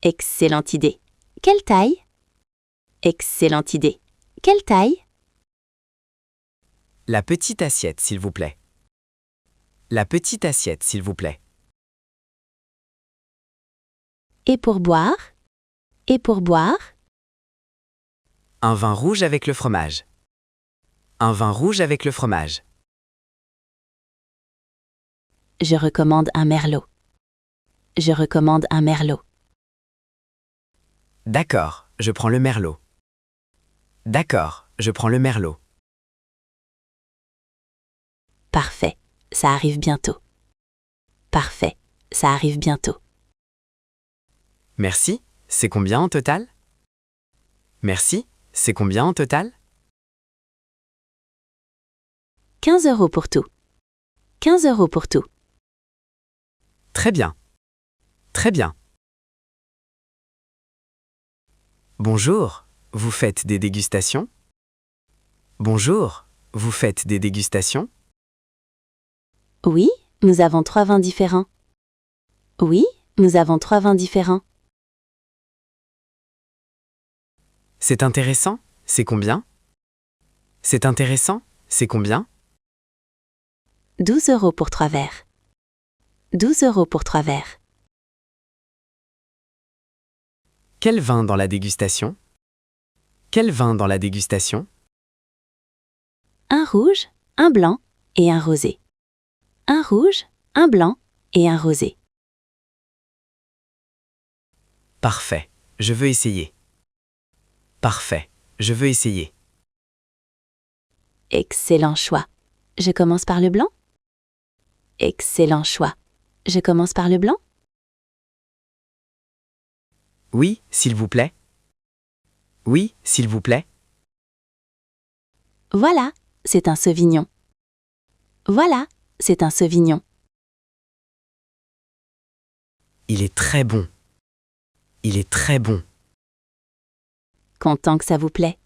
Excellente idée. Quelle taille? Excellente idée. Quelle taille? La petite assiette, s'il vous plaît. La petite assiette, s'il vous plaît. Et pour boire? Et pour boire? Un vin rouge avec le fromage. Un vin rouge avec le fromage. Je recommande un merlot. Je recommande un merlot. D'accord, je prends le merlot. D'accord, je prends le merlot. Parfait, ça arrive bientôt. Parfait, ça arrive bientôt. Merci, c'est combien en total? Merci, c'est combien en total? 15 € pour tout. 15 € pour tout. Très bien. Très bien. Bonjour, vous faites des dégustations? Bonjour, vous faites des dégustations? Oui, nous avons 3 vins différents. Oui, nous avons 3 vins différents. C'est intéressant, c'est combien? C'est intéressant, c'est combien? 12 € pour 3 verres. 12 € pour 3 verres. Quel vin dans la dégustation? Quel vin dans la dégustation? Un rouge, un blanc et un rosé. Un rouge, un blanc et un rosé. Parfait, je veux essayer. Parfait, je veux essayer. Excellent choix. Je commence par le blanc? Excellent choix. Je commence par le blanc? Oui, s'il vous plaît. Oui, s'il vous plaît. Voilà, c'est un sauvignon. Voilà, c'est un sauvignon. Il est très bon. Il est très bon. Content que ça vous plaît.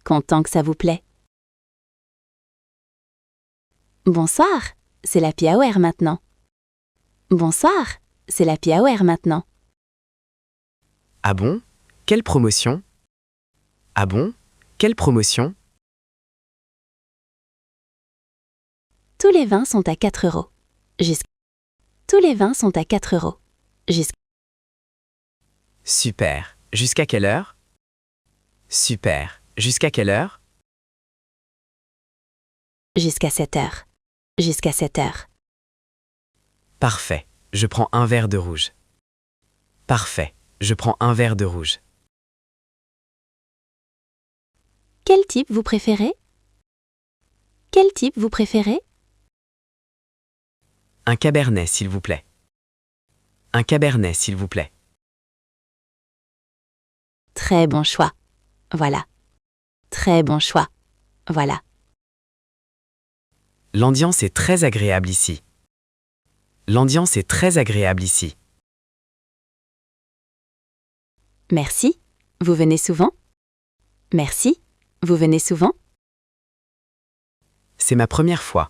Content que ça vous plaît. Bonsoir, c'est l'happy hour maintenant. Bonsoir, c'est l'happy hour maintenant. Ah bon? Quelle promotion? Ah bon? Quelle promotion? Tous les vins sont à 4 €. Tous les vins sont à 4 €. Super. Jusqu'à quelle heure? Super. Jusqu'à quelle heure? Jusqu'à 7 heures. Jusqu'à 7 heures. Parfait. Je prends un verre de rouge. Parfait. Je prends un verre de rouge. Quel type vous préférez? Quel type vous préférez? Un cabernet, s'il vous plaît. Un cabernet, s'il vous plaît. Très bon choix. Voilà. Très bon choix. Voilà. L'ambiance est très agréable ici. L'ambiance est très agréable ici. Merci. Vous venez souvent? Merci. Vous venez souvent? C'est ma première fois.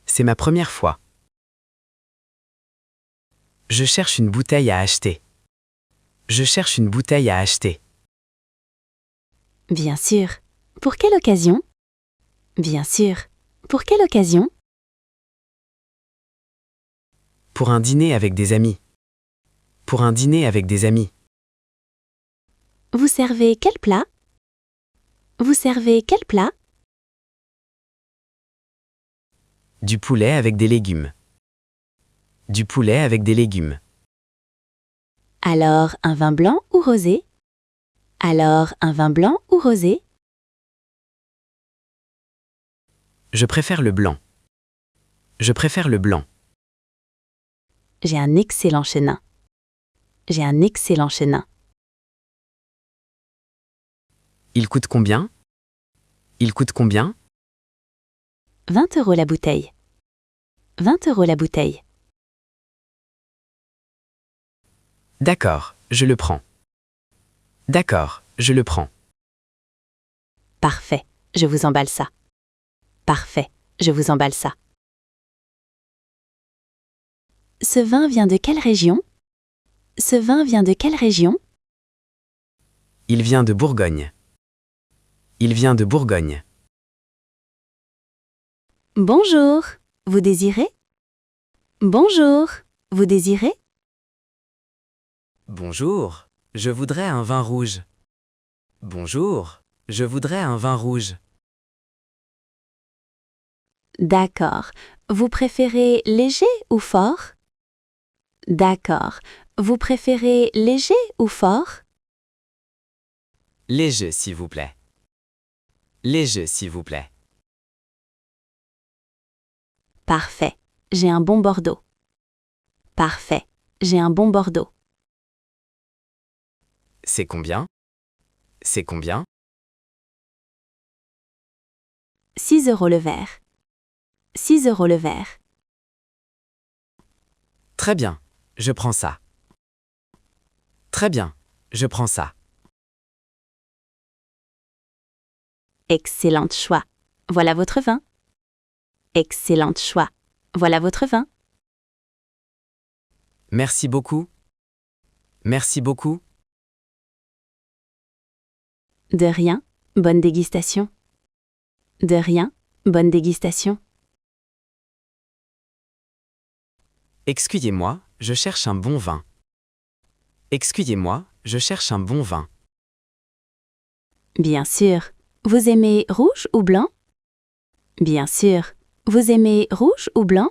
C'est ma première fois. Je cherche une bouteille à acheter. Je cherche une bouteille à acheter. Bien sûr. Pour quelle occasion? Bien sûr. Pour quelle occasion? Pour un dîner avec des amis. Pour un dîner avec des amis. Vous servez quel plat? Vous servez quel plat? Du poulet avec des légumes. Du poulet avec des légumes. Alors, un vin blanc ou rosé? Alors, un vin blanc ou rosé? Je préfère le blanc. Je préfère le blanc. J'ai un excellent chenin. J'ai un excellent chenin. Il coûte combien? Il coûte combien? 20 € la bouteille. 20 € la bouteille. D'accord, je le prends. D'accord, je le prends. Parfait, je vous emballe ça. Parfait, je vous emballe ça. Ce vin vient de quelle région? Ce vin vient de quelle région? Il vient de Bourgogne. Il vient de Bourgogne. Bonjour, vous désirez? Bonjour, vous désirez? Bonjour, je voudrais un vin rouge. Bonjour, je voudrais un vin rouge. D'accord. Vous préférez léger ou fort? D'accord. Vous préférez léger ou fort? Léger, s'il vous plaît. Léger, s'il vous plaît. Parfait. J'ai un bon Bordeaux. Parfait. J'ai un bon Bordeaux. C'est combien? C'est combien? 6 € le verre. 6 € le verre. Très bien, je prends ça. Très bien, je prends ça. Excellent choix. Voilà votre vin. Excellent choix. Voilà votre vin. Merci beaucoup. Merci beaucoup. De rien. Bonne dégustation. De rien. Bonne dégustation. Excusez-moi, je cherche un bon vin. Excusez-moi, je cherche un bon vin. Bien sûr. Vous aimez rouge ou blanc? Bien sûr. Vous aimez rouge ou blanc?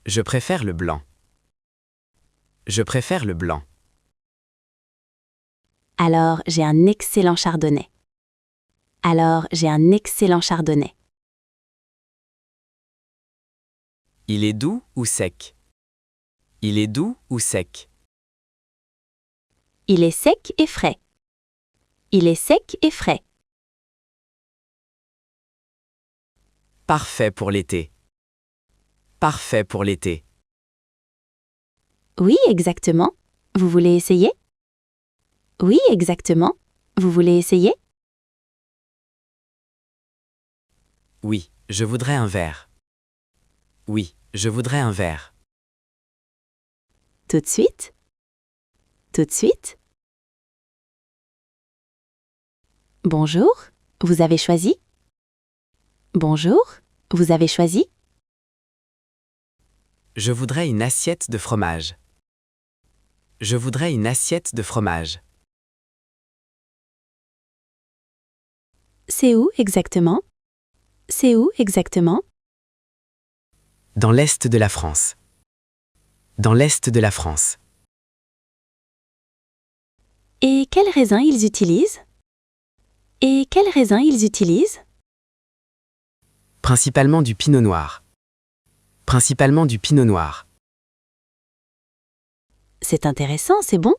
Je préfère le blanc. Je préfère le blanc. Alors, j'ai un excellent chardonnay. Alors, j'ai un excellent chardonnay. Il est doux ou sec? Il est doux ou sec? Il est sec et frais. Il est sec et frais. Parfait pour l'été. Parfait pour l'été. Oui, exactement. Vous voulez essayer? Oui, exactement. Vous voulez essayer? Oui, je voudrais un verre. Oui, je voudrais un verre. Tout de suite? Tout de suite? Bonjour, vous avez choisi? Bonjour, vous avez choisi? Je voudrais une assiette de fromage. Je voudrais une assiette de fromage. C'est où exactement? C'est où exactement? Dans l'est de la France. Dans l'est de la France. Et quels raisins ils utilisent? Et quels raisins ils utilisent? Principalement du pinot noir. Principalement du pinot noir. C'est intéressant, c'est bon?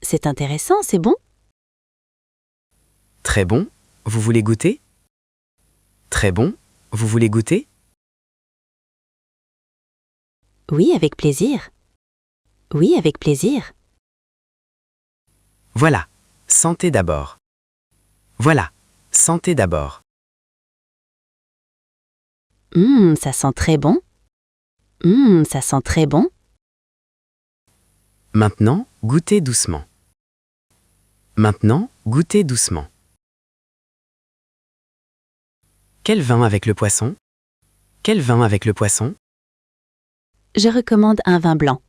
C'est intéressant, c'est bon? Très bon, vous voulez goûter? Très bon, vous voulez goûter? Oui, avec plaisir. Oui, avec plaisir. Voilà, sentez d'abord. Voilà, sentez d'abord. Ça sent très bon. Ça sent très bon. Maintenant, goûtez doucement. Maintenant, goûtez doucement. Quel vin avec le poisson? Quel vin avec le poisson? Je recommande un vin blanc.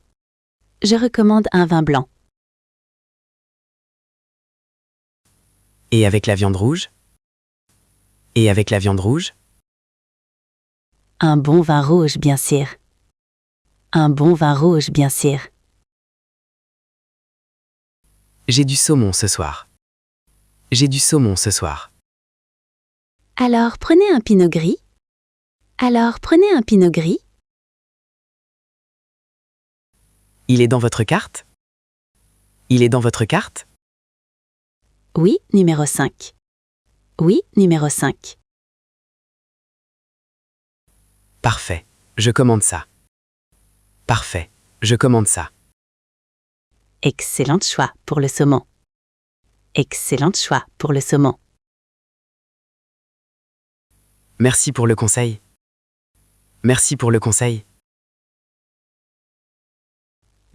Je recommande un vin blanc. Et avec la viande rouge? Et avec la viande rouge? Un bon vin rouge, bien sûr. Un bon vin rouge, bien sûr. J'ai du saumon ce soir. J'ai du saumon ce soir. Alors prenez un pinot gris. Alors prenez un pinot gris. Il est dans votre carte? Il est dans votre carte? Oui, numéro 5. Oui, numéro 5. Parfait, je commande ça. Parfait, je commande ça. Excellent choix pour le saumon. Excellent choix pour le saumon. Merci pour le conseil. Merci pour le conseil.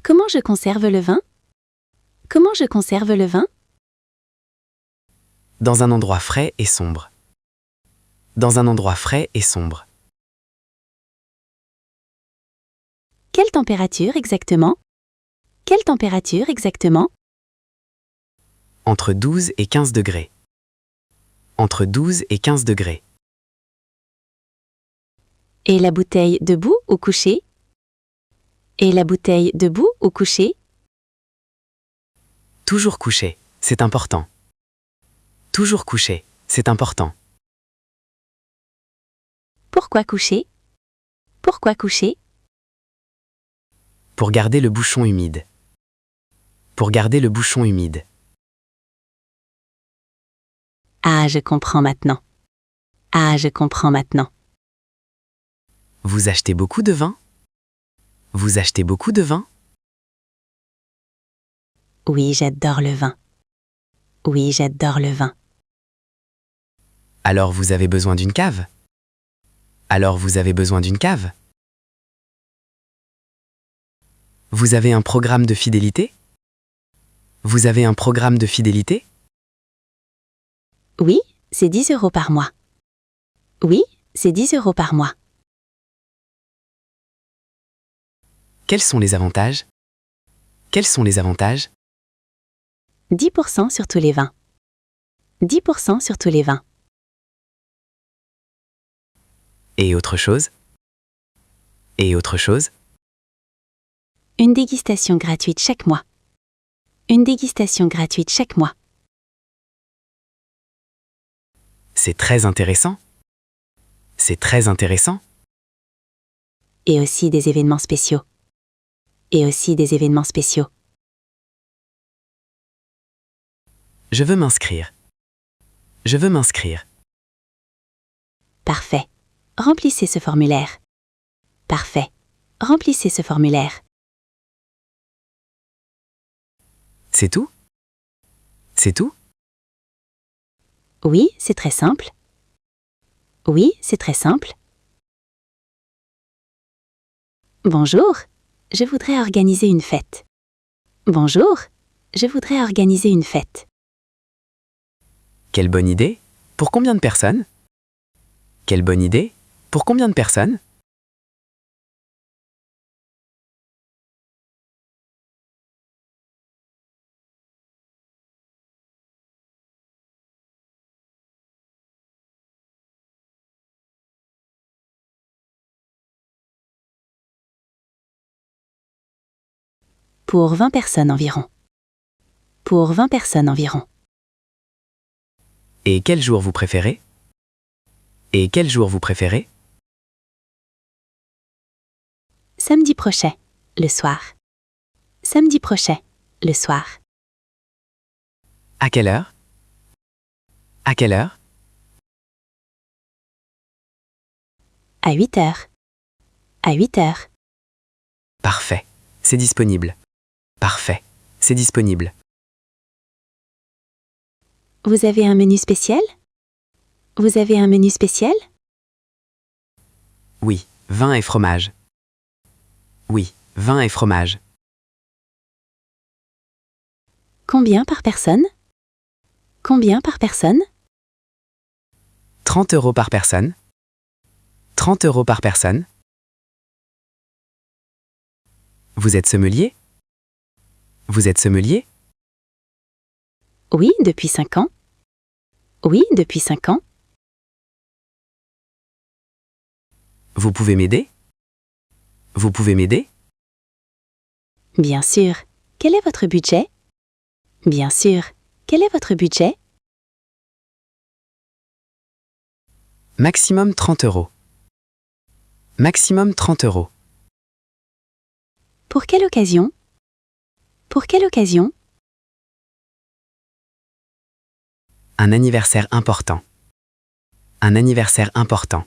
Comment je conserve le vin? Comment je conserve le vin? Dans un endroit frais et sombre. Dans un endroit frais et sombre. Quelle température exactement? Quelle température exactement? Entre 12 et 15 degrés. Entre 12 et 15 degrés. Et la bouteille debout ou couchée? Et la bouteille debout ou couchée? Toujours couché, c'est important. Toujours couché, c'est important. Pourquoi couchée? Pourquoi couchée? Pour garder le bouchon humide. Pour garder le bouchon humide. Ah, je comprends maintenant. Ah, je comprends maintenant. Vous achetez beaucoup de vin? Vous achetez beaucoup de vin? Oui, j'adore le vin. Oui, j'adore le vin. Alors vous avez besoin d'une cave? Alors vous avez besoin d'une cave? Vous avez un programme de fidélité? Vous avez un programme de fidélité? Oui, c'est 10 € par mois. Oui, c'est 10 € par mois. Quels sont les avantages? Quels sont les avantages? 10% sur tous les vins. 10% sur tous les vins. Et autre chose? Et autre chose? Une dégustation gratuite chaque mois. Une dégustation gratuite chaque mois. C'est très intéressant. C'est très intéressant. Et aussi des événements spéciaux. Et aussi des événements spéciaux. Je veux m'inscrire. Je veux m'inscrire. Parfait. Remplissez ce formulaire. Parfait. Remplissez ce formulaire. C'est tout? C'est tout? Oui, c'est très simple. Oui, c'est très simple. Bonjour, je voudrais organiser une fête. Bonjour, je voudrais organiser une fête. Quelle bonne idée! Pour combien de personnes? Quelle bonne idée! Pour combien de personnes? Pour 20 personnes environ. Pour 20 personnes environ. Et quel jour vous préférez? Et quel jour vous préférez? Samedi prochain, le soir. Samedi prochain, le soir. À quelle heure? À quelle heure? À 8 heures. À 8 heures. Parfait. C'est disponible. Parfait. C'est disponible. Vous avez un menu spécial? Vous avez un menu spécial? Oui, vin et fromage. Oui, vin et fromage. Combien par personne? Combien par personne? 30 € par personne. 30 € par personne. Vous êtes sommelier? Vous êtes sommelier? Oui, depuis 5 ans. Oui, depuis 5 ans. Vous pouvez m'aider? Vous pouvez m'aider? Bien sûr. Quel est votre budget? Bien sûr. Quel est votre budget? Maximum 30 €. Maximum 30 €. Pour quelle occasion? Pour quelle occasion? Un anniversaire important. Un anniversaire important.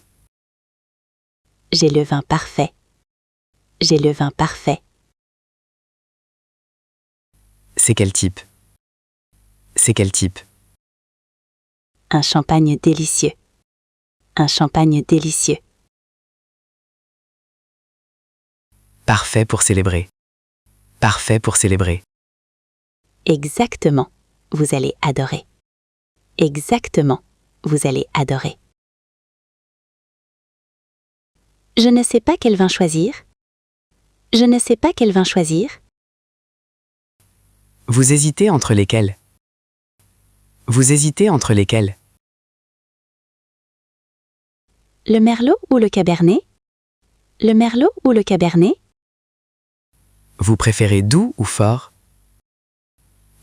J'ai le vin parfait. J'ai le vin parfait. C'est quel type? C'est quel type? Un champagne délicieux. Un champagne Parfait pour célébrer. Exactement. Vous allez adorer. Exactement. Vous allez adorer. Je ne sais pas quel vin choisir. Je ne sais pas quel vin choisir. Vous hésitez entre lesquels? Vous hésitez entre lesquels? Le merlot ou le cabernet? Le merlot ou le cabernet? Vous préférez doux ou fort?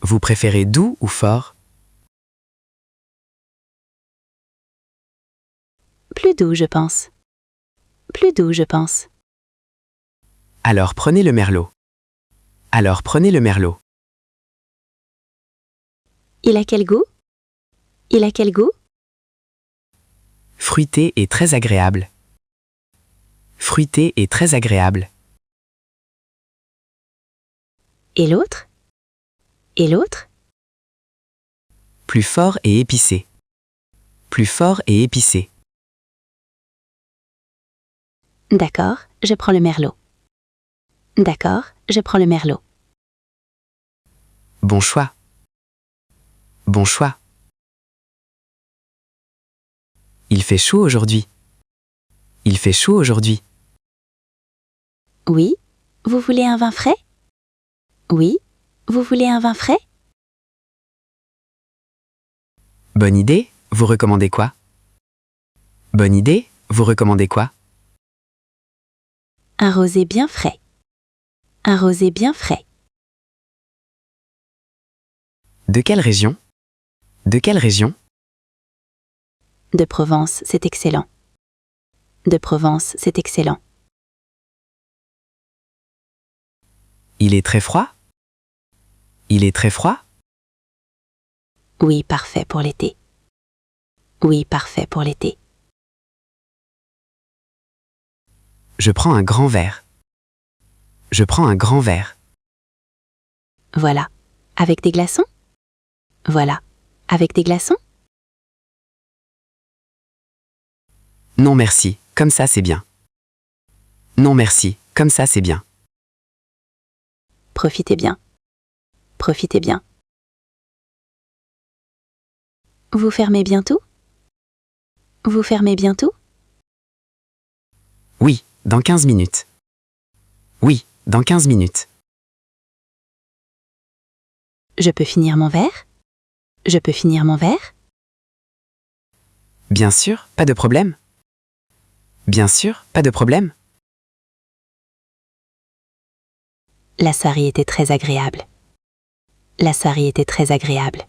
Vous préférez doux ou fort? Plus doux, je pense. Plus doux, je pense. Alors prenez le merlot. Alors prenez le merlot. Il a quel goût? Il a quel goût? Fruité et très agréable. Fruité et très agréable. Et l'autre? Et l'autre? Plus fort et épicé. Plus fort et épicé. D'accord, je prends le merlot. D'accord, je prends le merlot. Bon choix. Bon choix. Il fait chaud aujourd'hui. Il fait chaud aujourd'hui. Oui, vous voulez un vin frais? Oui, vous voulez un vin frais? Bonne idée, vous recommandez quoi? Bonne idée, vous recommandez quoi? Un rosé bien frais. Un rosé bien frais. De quelle région? De quelle région? De Provence, c'est excellent. De Provence, c'est excellent. Il est très froid? Il est très froid? Oui, parfait pour l'été. Oui, parfait pour l'été. Je prends un grand verre. Je prends un grand verre. Voilà. Avec des glaçons? Voilà. Avec des glaçons? Non merci, comme ça c'est bien. Non merci, comme ça c'est bien. Profitez bien. Profitez bien. Vous fermez bientôt? Vous fermez bientôt? Oui, dans 15 minutes. Oui, dans 15 minutes. Je peux finir mon verre? Je peux finir mon verre? Bien sûr, pas de problème. Bien sûr, pas de problème. La soirée était très agréable. La soirée était très agréable.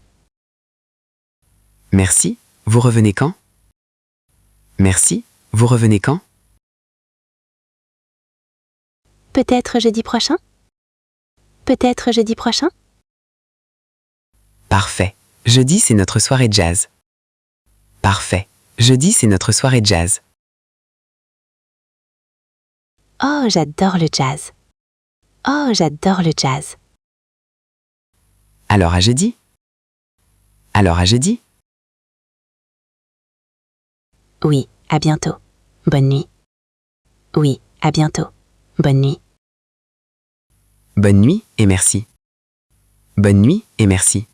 Merci, vous revenez quand? Merci, vous revenez quand? Peut-être jeudi prochain? Peut-être jeudi prochain? Parfait. Jeudi, c'est notre soirée jazz. Parfait. Jeudi, c'est notre soirée jazz. Oh, j'adore le jazz. Oh, j'adore le jazz. Alors à jeudi? Alors à jeudi? Oui, à bientôt. Bonne nuit. Oui, à bientôt. Bonne nuit. Bonne nuit et merci. Bonne nuit et merci.